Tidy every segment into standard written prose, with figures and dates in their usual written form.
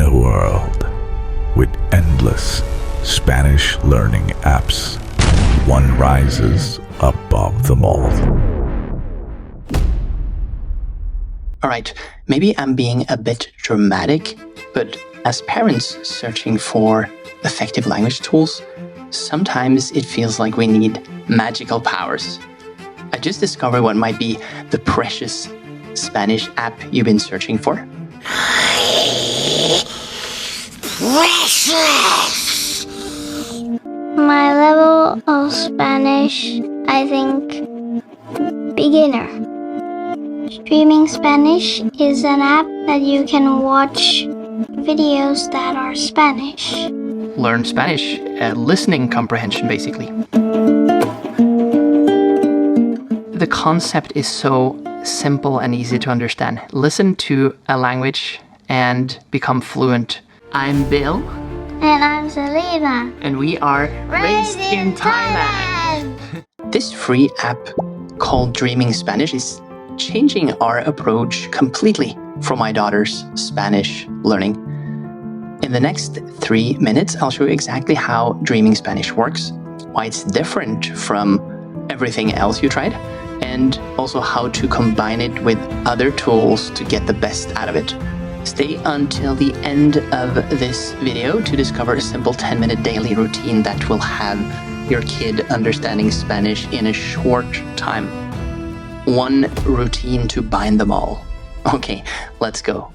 a world with endless Spanish learning apps, one rises above them all. Alright, maybe I'm being a bit dramatic, but as parents searching for effective language tools, sometimes it feels like we need magical powers. I just discovered what might be the precious Spanish app you've been searching for. Precious! My level of Spanish, I think, beginner. Streaming Spanish is an app that you can watch videos that are Spanish. Learn Spanish, listening comprehension basically. The concept is so simple and easy to understand. Listen to a language and become fluent. I'm Bill. And I'm Selyna. And we are raised in Thailand. This free app called Dreaming Spanish is changing our approach completely for my daughter's Spanish learning. In the next 3 minutes, I'll show you exactly how Dreaming Spanish works, why it's different from everything else you tried, and also how to combine it with other tools to get the best out of it. Stay until the end of this video to discover a simple 10-minute daily routine that will have your kid understanding Spanish in a short time. One routine to bind them all. Okay, let's go.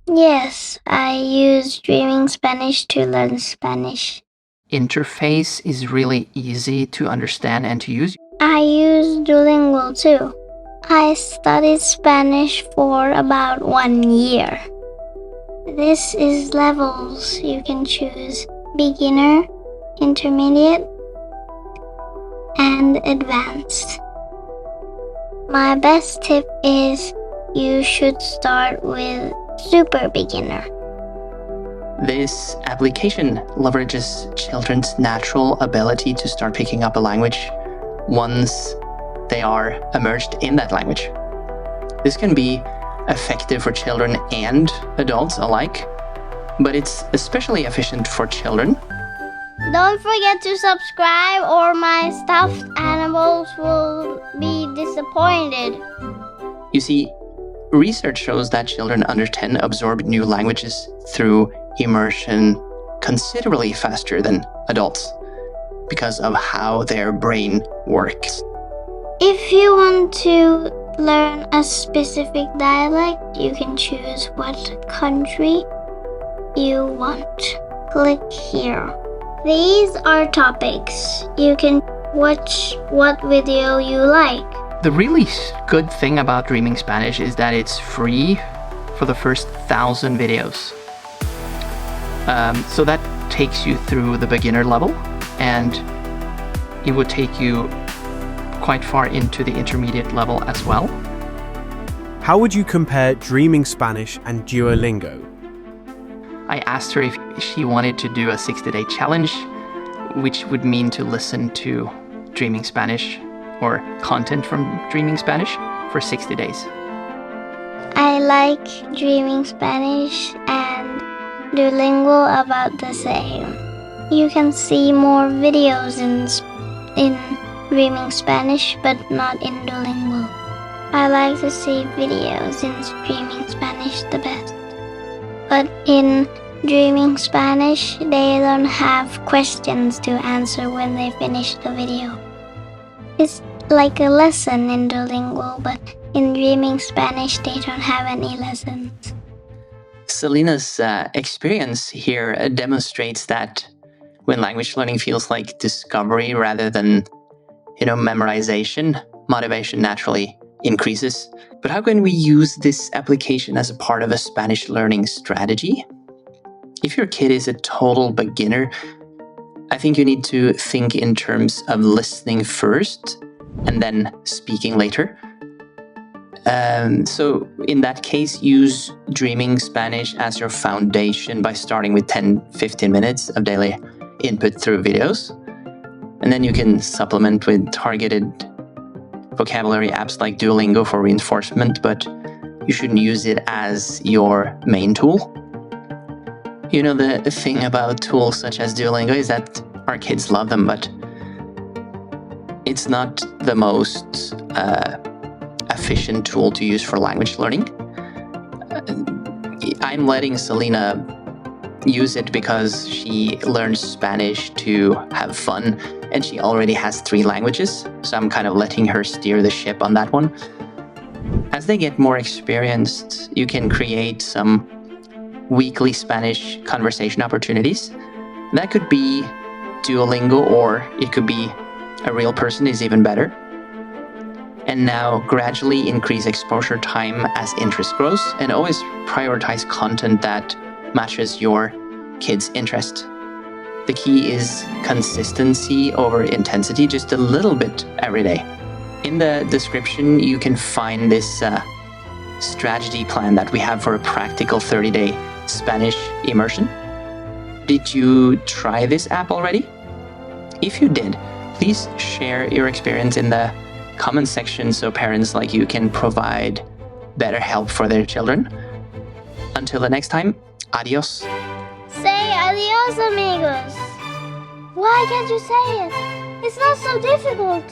Yes, I use Dreaming Spanish to learn Spanish. Interface is really easy to understand and to use. I use Duolingo too. I studied Spanish for about 1 year. This is levels. You can choose beginner, intermediate, and advanced. My best tip is you should start with super beginner. This application leverages children's natural ability to start picking up a language once they are immersed in that language. This can be effective for children and adults alike, but it's especially efficient for children. Don't forget to subscribe or my stuffed animals will be disappointed. You see, research shows that children under 10 absorb new languages through immersion considerably faster than adults because of how their brain works. If you want to learn a specific dialect, you can choose what country you want. Click here. These are topics. You can watch what video you like. The really good thing about Dreaming Spanish is that it's free for the first 1,000 videos. So that takes you through the beginner level, and it would take you quite far into the intermediate level as well. How would you compare Dreaming Spanish and Duolingo? I asked her if she wanted to do a 60-day challenge, which would mean to listen to Dreaming Spanish or content from Dreaming Spanish for 60 days. I like Dreaming Spanish and Duolingo about the same. You can see more videos in Dreaming Spanish, but not in Duolingo. I like to see videos in Dreaming Spanish the best. But in Dreaming Spanish, they don't have questions to answer when they finish the video. It's like a lesson in Duolingo, but in Dreaming Spanish, they don't have any lessons. Selyna's experience here demonstrates that when language learning feels like discovery rather than, memorization, motivation naturally increases. But how can we use this application as a part of a Spanish learning strategy? If your kid is a total beginner, I think you need to think in terms of listening first and then speaking later. So in that case, use Dreaming Spanish as your foundation by starting with 10-15 minutes of daily input through videos. And then you can supplement with targeted vocabulary apps like Duolingo for reinforcement, but you shouldn't use it as your main tool. You know, the thing about tools such as Duolingo is that our kids love them, but it's not the most efficient tool to use for language learning. I'm letting Selyna use it because she learns Spanish to have fun, and she already has 3 languages, so I'm kind of letting her steer the ship on that one. As they get more experienced, you can create some weekly Spanish conversation opportunities. That could be Duolingo, or it could be a real person is even better. And now gradually increase exposure time as interest grows, and always prioritize content that matches your kids' interest. The key is consistency over intensity, just a little bit every day. In the description, you can find this strategy plan that we have for a practical 30-day Spanish immersion. Did you try this app already? If you did, please share your experience in the comment section so parents like you can provide better help for their children. Until the next time, adios. Say adios, amigos. Why can't you say it? It's not so difficult.